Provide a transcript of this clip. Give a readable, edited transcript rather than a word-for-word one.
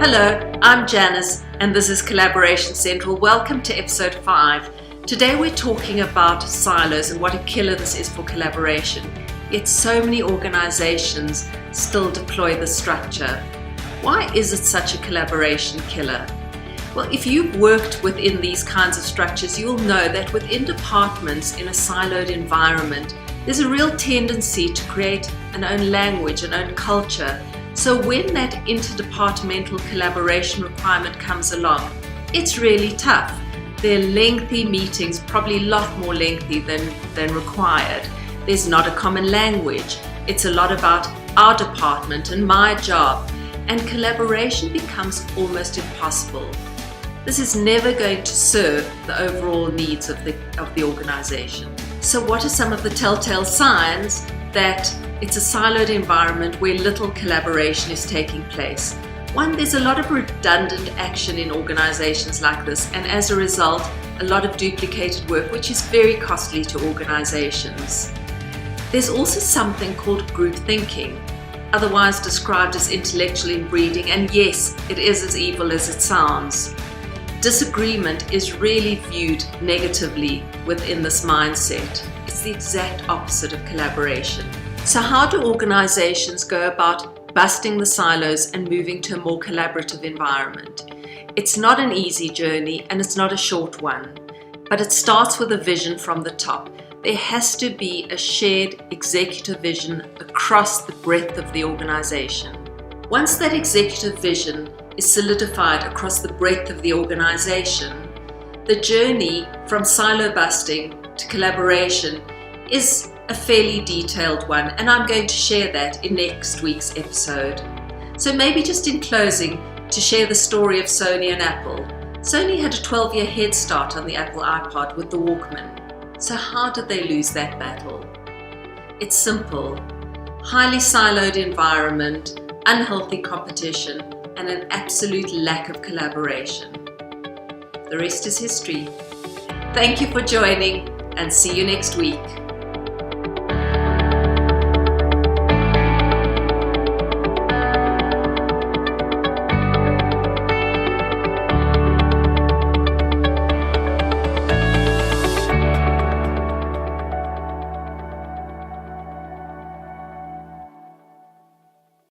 Hello, I'm Janice and this is Collaboration Central. Welcome to episode 5. Today we're talking about silos and what a killer this is for collaboration. Yet so many organizations still deploy this structure. Why is it such a collaboration killer? Well, if you've worked within these kinds of structures, you'll know that within departments in a siloed environment, there's a real tendency to create an own language, an own culture. So when that interdepartmental collaboration requirement comes along, it's really tough. They're lengthy meetings, probably a lot more lengthy than required. There's not a common language. It's a lot about our department and my job, and collaboration becomes almost impossible. This is never going to serve the overall needs of the organization. So what are some of the telltale signs that it's a siloed environment where little collaboration is taking place? One, there's a lot of redundant action in organizations like this, and as a result, a lot of duplicated work, which is very costly to organizations. There's also something called group thinking, otherwise described as intellectual inbreeding, and yes, it is as evil as it sounds. Disagreement is really viewed negatively within this mindset. It's the exact opposite of collaboration. So how do organizations go about busting the silos and moving to a more collaborative environment? It's not an easy journey and it's not a short one, but it starts with a vision from the top. There has to be a shared executive vision across the breadth of the organization. Once that executive vision is solidified across the breadth of the organization, the journey from silo busting to collaboration is a fairly detailed one, and I'm going to share that in next week's episode. So maybe just in closing, to share the story of Sony and Apple. Sony had a 12-year head start on the Apple iPod with the Walkman. So how did they lose that battle? It's simple. Highly siloed environment, unhealthy competition, and an absolute lack of collaboration. The rest is history. Thank you for joining, and see you next week.